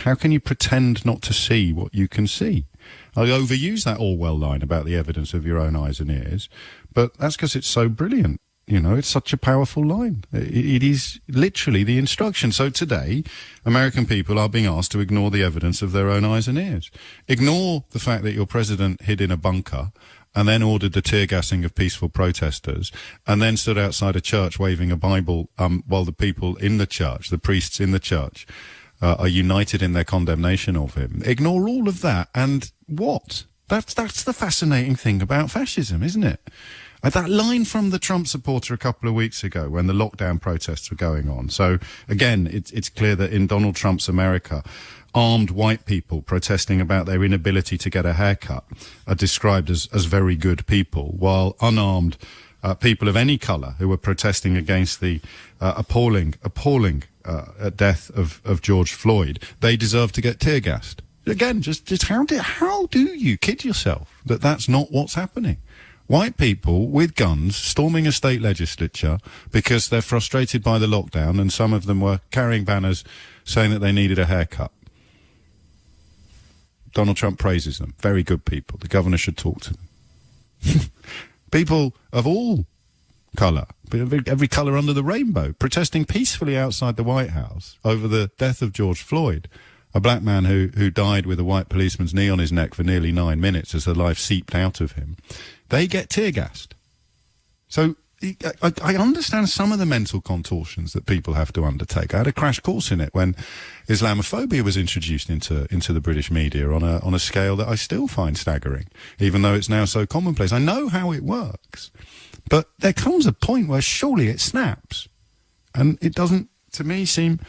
How can you pretend not to see what you can see? I overuse that Orwell line about the evidence of your own eyes and ears, but that's because it's so brilliant. You know, it's such a powerful line. It is literally the instruction. So today, American people are being asked to ignore the evidence of their own eyes and ears. Ignore the fact that your president hid in a bunker and then ordered the tear gassing of peaceful protesters and then stood outside a church waving a Bible while the people in the church, the priests in the church, are united in their condemnation of him. Ignore all of that and what? That's the fascinating thing about fascism, isn't it? That line from the Trump supporter a couple of weeks ago when the lockdown protests were going on. So, again, it's clear that in Donald Trump's America, armed white people protesting about their inability to get a haircut are described as very good people, while unarmed people of any colour who were protesting against the appalling death of George Floyd, they deserve to get tear gassed. Again, just how do you kid yourself that that's not what's happening? White people with guns storming a state legislature because they're frustrated by the lockdown, and some of them were carrying banners saying that they needed a haircut. Donald Trump praises them. Very good people. The governor should talk to them. People of all colour, every colour under the rainbow, protesting peacefully outside the White House over the death of George Floyd, a black man who died with a white policeman's knee on his neck for nearly 9 minutes as the life seeped out of him. They get tear gassed. So I understand some of the mental contortions that people have to undertake. I had a crash course in it when Islamophobia was introduced into the British media on a scale that I still find staggering, even though it's now so commonplace. I know how it works, but there comes a point where surely it snaps, and it doesn't, to me, seem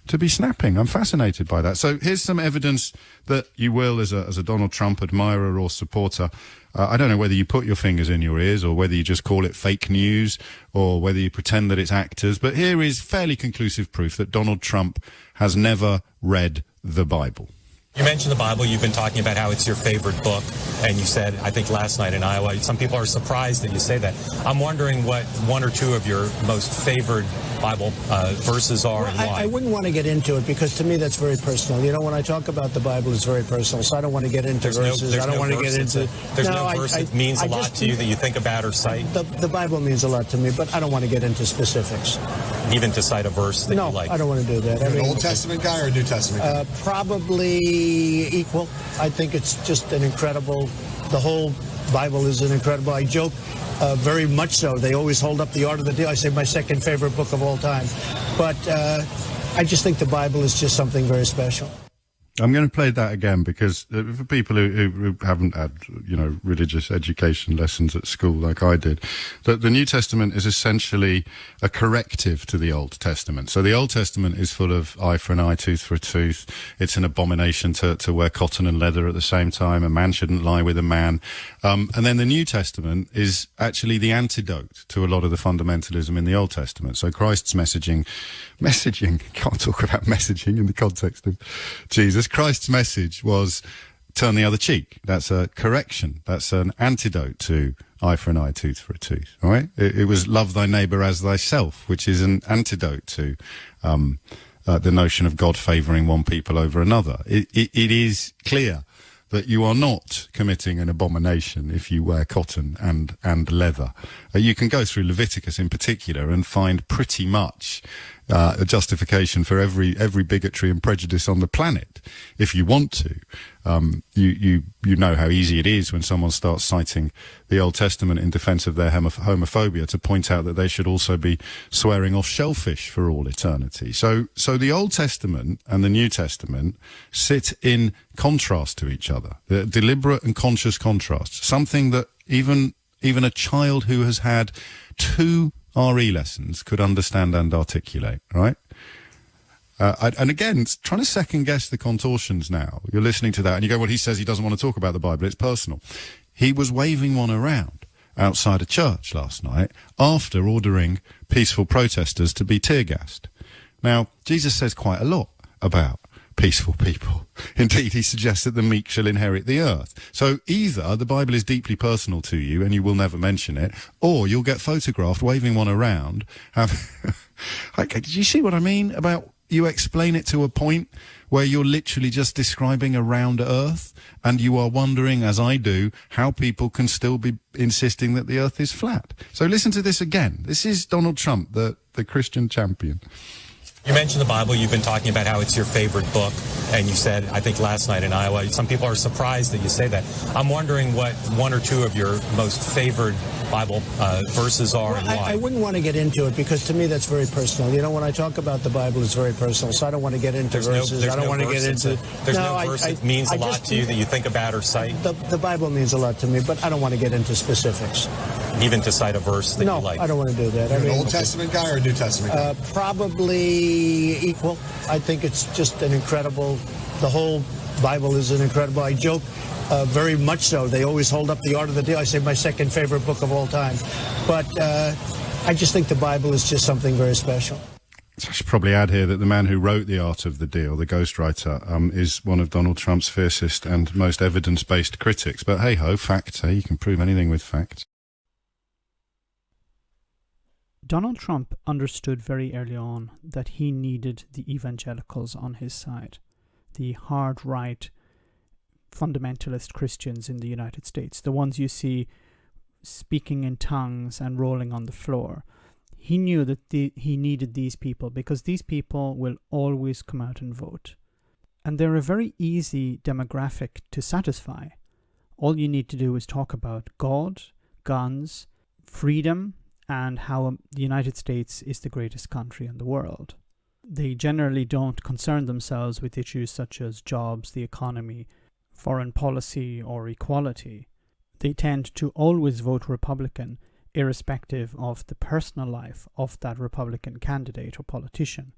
to be snapping. I'm fascinated by that. So here's some evidence that you will, as a Donald Trump admirer or supporter, I don't know whether you put your fingers in your ears or whether you just call it fake news or whether you pretend that it's actors, but here is fairly conclusive proof that Donald Trump has never read the Bible. You mentioned the Bible. You've been talking about how it's your favorite book, and you said, I think last night in Iowa, some people are surprised that you say that. I'm wondering what one or two of your most favorite Bible verses are and why. I wouldn't want to get into it because to me that's very personal. You know, when I talk about the Bible, it's very personal, so I don't want to get into verses. I don't want to get into... There's no verse that means a lot to you that you think about or cite? The Bible means a lot to me, but I don't want to get into specifics. Even to cite a verse that you like? No, I don't want to do that. Are you an Old Testament guy or a New Testament guy? Probably equal. I think it's just an incredible, the whole Bible is an incredible, I joke very much so. They always hold up the Art of the Deal. I say my second favorite book of all time. But I just think the Bible is just something very special. I'm going to play that again because for people who haven't had, religious education lessons at school like I did, the New Testament is essentially a corrective to the Old Testament. So the Old Testament is full of eye for an eye, tooth for a tooth. It's an abomination to wear cotton and leather at the same time. A man shouldn't lie with a man. And then the New Testament is actually the antidote to a lot of the fundamentalism in the Old Testament. So Christ's messaging, can't talk about messaging in the context of Jesus. Christ's message was turn the other cheek. That's a correction. That's an antidote to eye for an eye, tooth for a tooth. All right? It was love thy neighbour as thyself, which is an antidote to the notion of God favouring one people over another. It is clear that you are not committing an abomination if you wear cotton and leather. You can go through Leviticus in particular and find pretty much a justification for every bigotry and prejudice on the planet, if you want to. You know how easy it is when someone starts citing the Old Testament in defense of their homophobia to point out that they should also be swearing off shellfish for all eternity. So the Old Testament and the New Testament sit in contrast to each other. They're deliberate and conscious contrast. Something that even a child who has had 2 RE lessons could understand and articulate, right? And again, trying to second guess the contortions now. You're listening to that and you go, well, he says he doesn't want to talk about the Bible. It's personal. He was waving one around outside a church last night after ordering peaceful protesters to be tear gassed. Now, Jesus says quite a lot about peaceful people. Indeed, he suggests that the meek shall inherit the earth. So either the Bible is deeply personal to you and you will never mention it, or you'll get photographed waving one around. Did you see what I mean about you explain it to a point where you're literally just describing a round earth, and you are wondering, as I do, how people can still be insisting that the earth is flat. So listen to this again. This is Donald Trump, the Christian champion. You mentioned the Bible. You've been talking about how it's your favorite book, and you said, I think last night in Iowa, some people are surprised that you say that. I'm wondering what one or two of your most favorite Bible verses are, and why. I wouldn't want to get into it, because to me that's very personal. You know, when I talk about the Bible, it's very personal, so I don't want to get into verses. I don't want to get into... There's no verse that means a lot to you that you think about or cite? The Bible means a lot to me, but I don't want to get into specifics. Even to cite a verse that you like? No, I don't want to do that. You're an Old Testament guy or a New Testament guy? Probably equal. I think it's just an incredible... The whole Bible is an incredible... I joke very much so. They always hold up the Art of the Deal. I say my second favorite book of all time. But I just think the Bible is just something very special. I should probably add here that the man who wrote The Art of the Deal, the ghostwriter, is one of Donald Trump's fiercest and most evidence-based critics. But hey-ho, facts, you can prove anything with facts. Donald Trump understood very early on that he needed the evangelicals on his side, the hard right fundamentalist Christians in the United States, the ones you see speaking in tongues and rolling on the floor. He knew that he needed these people, because these people will always come out and vote. And they're a very easy demographic to satisfy. All you need to do is talk about God, guns, freedom, and how the United States is the greatest country in the world. They generally don't concern themselves with issues such as jobs, the economy, foreign policy, or equality. They tend to always vote Republican, irrespective of the personal life of that Republican candidate or politician.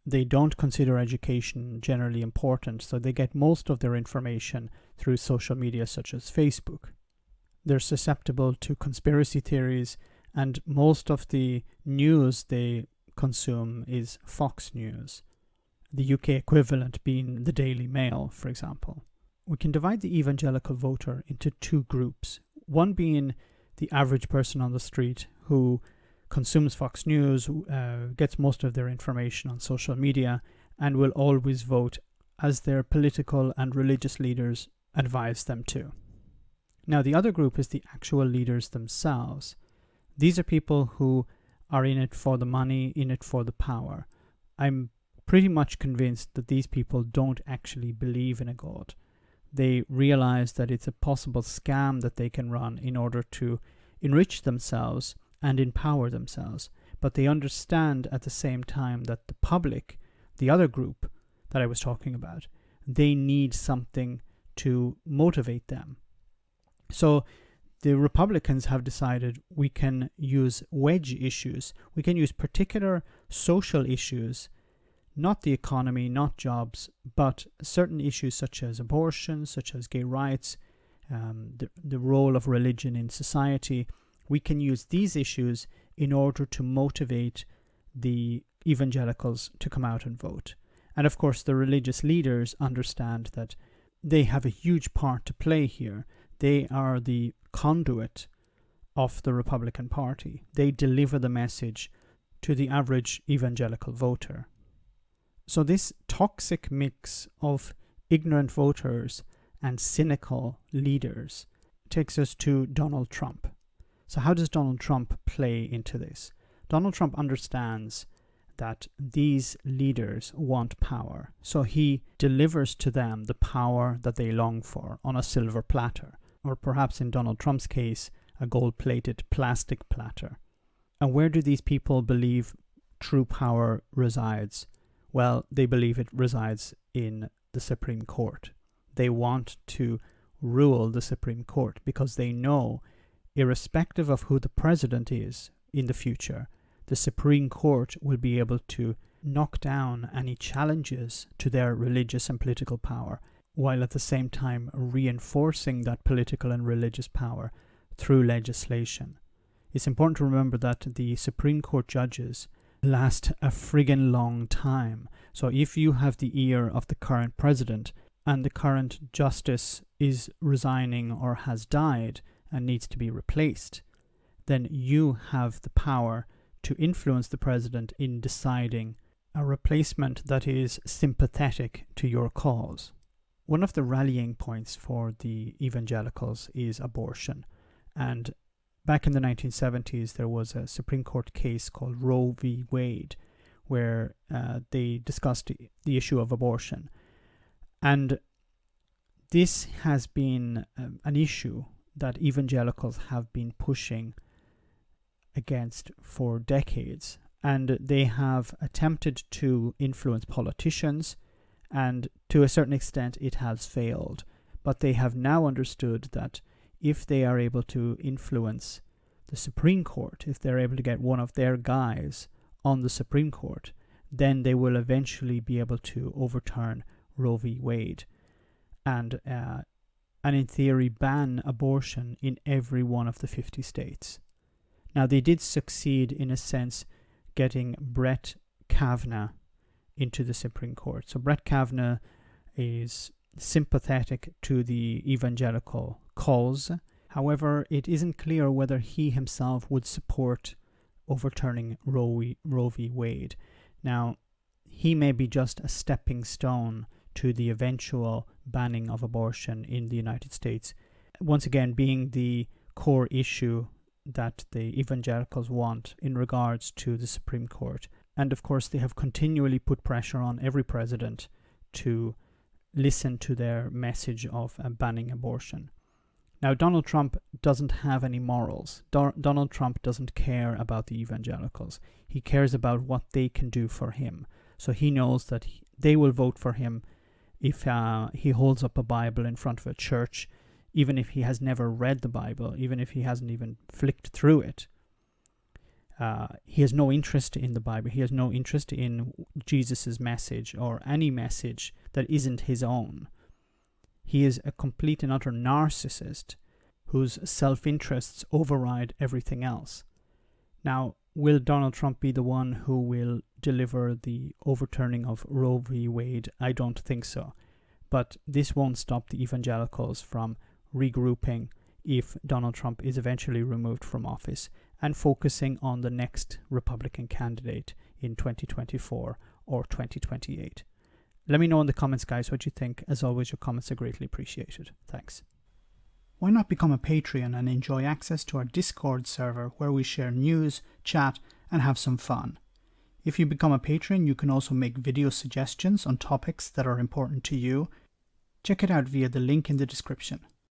They don't consider education generally important, so they get most of their information through social media such as Facebook. They're susceptible to conspiracy theories, and most of the news they consume is Fox News, the UK equivalent being the Daily Mail, for example. We can divide the evangelical voter into two groups, one being the average person on the street who consumes Fox News, gets most of their information on social media, and will always vote as their political and religious leaders advise them to. Now, the other group is the actual leaders themselves. These are people who are in it for the money, in it for the power. I'm pretty much convinced that these people don't actually believe in a God. They realize that it's a possible scam that they can run in order to enrich themselves and empower themselves. But they understand at the same time that the public, the other group that I was talking about, they need something to motivate them. So the Republicans have decided we can use wedge issues. We can use particular social issues, not the economy, not jobs, but certain issues such as abortion, such as gay rights, the role of religion in society. We can use these issues in order to motivate the evangelicals to come out and vote. And of course, the religious leaders understand that they have a huge part to play here. They are the conduit of the Republican Party. They deliver the message to the average evangelical voter. So this toxic mix of ignorant voters and cynical leaders takes us to Donald Trump. So how does Donald Trump play into this? Donald Trump understands that these leaders want power, so he delivers to them the power that they long for on a silver platter, or perhaps in Donald Trump's case, a gold-plated plastic platter. And where do these people believe true power resides? Well, they believe it resides in the Supreme Court. They want to rule the Supreme Court because they know, irrespective of who the president is in the future, the Supreme Court will be able to knock down any challenges to their religious and political power, while at the same time reinforcing that political and religious power through legislation. It's important to remember that the Supreme Court judges last a friggin' long time. So if you have the ear of the current president and the current justice is resigning or has died and needs to be replaced, then you have the power to influence the president in deciding a replacement that is sympathetic to your cause. One of the rallying points for the evangelicals is abortion. And back in the 1970s, there was a Supreme Court case called Roe v. Wade, where they discussed the issue of abortion. And this has been an issue that evangelicals have been pushing against for decades. And they have attempted to influence politicians, and to a certain extent it has failed. But they have now understood that if they are able to influence the Supreme Court, if they're able to get one of their guys on the Supreme Court, then they will eventually be able to overturn Roe v. Wade and in theory ban abortion in every one of the 50 states. Now, they did succeed in a sense getting Brett Kavanaugh into the Supreme Court. So Brett Kavanaugh is sympathetic to the evangelical cause. However, it isn't clear whether he himself would support overturning Roe v. Wade. Now, he may be just a stepping stone to the eventual banning of abortion in the United States. Once again, being the core issue that the evangelicals want in regards to the Supreme Court. And of course, they have continually put pressure on every president to listen to their message of banning abortion. Now, Donald Trump doesn't have any morals. Donald Trump doesn't care about the evangelicals. He cares about what they can do for him. So he knows that they will vote for him if he holds up a Bible in front of a church, even if he has never read the Bible, even if he hasn't even flicked through it. He has no interest in the Bible. He has no interest in Jesus' message or any message that isn't his own. He is a complete and utter narcissist whose self-interests override everything else. Now, will Donald Trump be the one who will deliver the overturning of Roe v. Wade? I don't think so. But this won't stop the evangelicals from regrouping if Donald Trump is eventually removed from office and focusing on the next Republican candidate in 2024 or 2028. Let me know in the comments, guys, what you think. As always, your comments are greatly appreciated. Thanks. Why not become a Patreon and enjoy access to our Discord server where we share news, chat, and have some fun? If you become a patron, you can also make video suggestions on topics that are important to you. Check it out via the link in the description.